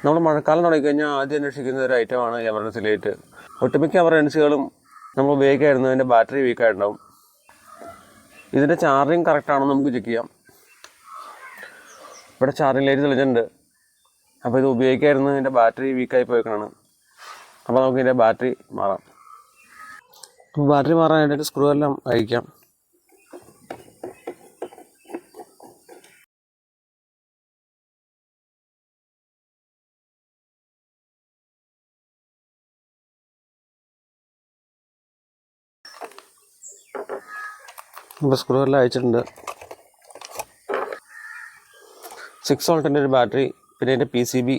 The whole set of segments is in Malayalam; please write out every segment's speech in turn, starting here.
നമ്മൾ മഴക്കാലം തുടങ്ങിക്കഴിഞ്ഞാൽ ആദ്യം അന്വേഷിക്കുന്ന ഒരു ഐറ്റമാണ് എമർജൻസി ലൈറ്റ്. ഒട്ടുമിക്ക എമർജൻസികളും നമ്മൾ ഉപയോഗിക്കാതിരുന്നതിൻ്റെ ബാറ്ററി വീക്കായിട്ടുണ്ടാവും. ഇതിൻ്റെ ചാർജിങ് കറക്റ്റാണെന്ന് നമുക്ക് ചെക്ക് ചെയ്യാം. ഇവിടെ ചാർജിങ് ലൈറ്റ് തെളിഞ്ഞിട്ടുണ്ട്. അപ്പോൾ ഇത് ഉപയോഗിക്കാതിരുന്നതിൻ്റെ ബാറ്ററി വീക്കായി പോയേക്കാണ്. അപ്പോൾ നമുക്ക് ഇതിൻ്റെ ബാറ്ററി മാറാം. അപ്പോൾ ബാറ്ററി മാറാനായിട്ട് സ്ക്രൂ എല്ലാം അഴിക്കാം. ഇപ്പോൾ സ്ക്രൂ എല്ലാം അയച്ചിട്ടുണ്ട്. 6 വോൾട്ടിൻ്റെ ഒരു ബാറ്ററി, പിന്നെ അതിൻ്റെ PCB,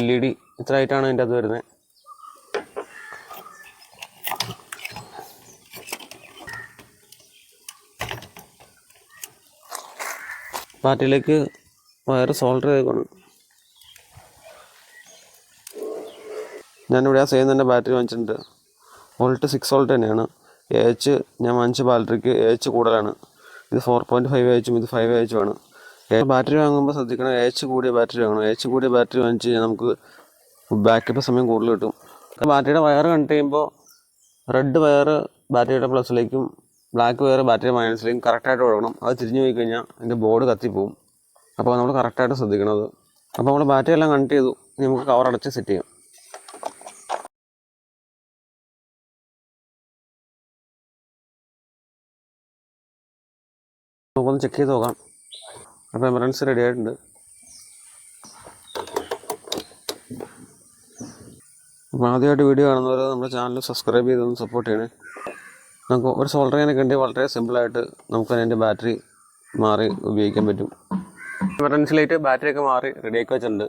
LED ഇത്ര ആയിട്ടാണ് അതിൻ്റെ അത് വരുന്നത്. ബാറ്ററിയിലേക്ക് വയർ സോൾഡർ ചെയ്തേക്കാണ്. ഞാനിവിടെ ആ സെയിം തന്നെ ബാറ്ററി വാങ്ങിച്ചിട്ടുണ്ട്. വോൾട്ട് 6 വോൾട്ട് തന്നെയാണ്. ഞാൻ വാങ്ങിച്ച ബാറ്ററിക്ക് കൂടുതലാണ്. ഇത് 4.5 ഇത് 5 ആണ്. ബാറ്ററി വാങ്ങുമ്പോൾ ശ്രദ്ധിക്കണം, കൂടിയ ബാറ്ററി വാങ്ങണം. കൂടിയ ബാറ്ററി വാങ്ങിച്ച് കഴിഞ്ഞാൽ നമുക്ക് ബാക്കപ്പ് സമയം കൂടുതൽ കിട്ടും. ബാറ്ററിയുടെ വയർ കണക്ട് ചെയ്യുമ്പോൾ റെഡ് വയർ ബാറ്ററിയുടെ പ്ലസിലേക്കും ബ്ലാക്ക് വയർ ബാറ്ററി മൈനസിലേക്കും കറക്റ്റായിട്ട് കൊടുക്കണം. അത് തിരിഞ്ഞു പോയി കഴിഞ്ഞാൽ അതിൻ്റെ ബോർഡ് കത്തിപ്പോവും. അപ്പോൾ നമ്മൾ കറക്റ്റായിട്ട് ശ്രദ്ധിക്കണത്. അപ്പോൾ നമ്മൾ ബാറ്ററി എല്ലാം കണക്ട് ചെയ്തു. നമുക്ക് കവർ അടച്ച് സെറ്റ് ചെയ്യാം. നമുക്കൊന്ന് ചെക്ക് ചെയ്ത് നോക്കാം. അപ്പോൾ എമർജൻസി റെഡി ആയിട്ടുണ്ട്. അപ്പോൾ ആദ്യമായിട്ട് വീഡിയോ കാണുന്നവർ നമ്മുടെ ചാനൽ സബ്സ്ക്രൈബ് ചെയ്തൊന്ന് സപ്പോർട്ട് ചെയ്യണേ. നമുക്ക് ഒരു സോൾഡർ ചെയ്യാനൊക്കെ ഉണ്ടെങ്കിൽ വളരെ സിമ്പിളായിട്ട് നമുക്ക് അതിൻ്റെ ബാറ്ററി മാറി ഉപയോഗിക്കാൻ പറ്റും. എമർജൻസി ലൈറ്റ് ബാറ്ററിയൊക്കെ മാറി റെഡിയാക്കി വെച്ചിട്ടുണ്ട്.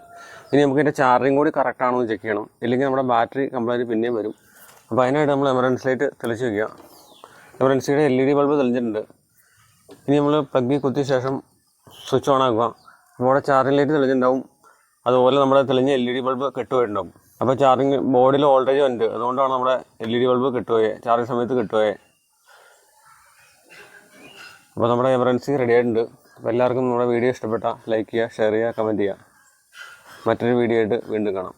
ഇനി നമുക്ക് ഇതിൻ്റെ ചാർജിങ് കൂടി കറക്റ്റാണോ എന്ന് ചെക്ക് ചെയ്യണം. ഇല്ലെങ്കിൽ നമ്മുടെ ബാറ്ററി കംപ്ലൈൻറ്റ് പിന്നെയും വരും. അപ്പോൾ അതിനായിട്ട് നമ്മൾ എമർജൻസി ലൈറ്റ് തെളിച്ച് വയ്ക്കുക. എമർജൻസിയുടെ LED ബൾബ് തെളിഞ്ഞിട്ടുണ്ട്. ഇനി നമ്മൾ പ്ലഗ് കുത്തിയ ശേഷം സ്വിച്ച് ഓൺ ആക്കുക. അപ്പോൾ അവിടെ ചാർജിങ് ലൈറ്റ് തെളിഞ്ഞിട്ടുണ്ടാവും. അതുപോലെ നമ്മുടെ തെളിഞ്ഞ LED ബൾബ് കെട്ടുപോയിട്ടുണ്ടാവും. അപ്പോൾ ചാർജിങ് ബോർഡിൽ വോൾട്ടേജ് ഉണ്ട്, അതുകൊണ്ടാണ് നമ്മുടെ LED ബൾബ് കെട്ടുപോയത്, ചാർജിങ് സമയത്ത് കെട്ടുപോയത്. അപ്പോൾ നമ്മുടെ എമർജൻസി റെഡി ആയിട്ടുണ്ട്. അപ്പോൾ എല്ലാവർക്കും നമ്മുടെ വീഡിയോ ഇഷ്ടപ്പെട്ടാൽ ലൈക്ക് ചെയ്യുക, ഷെയർ ചെയ്യുക, കമൻറ്റ് ചെയ്യുക. മറ്റൊരു വീഡിയോ ആയിട്ട് വീണ്ടും കാണാം.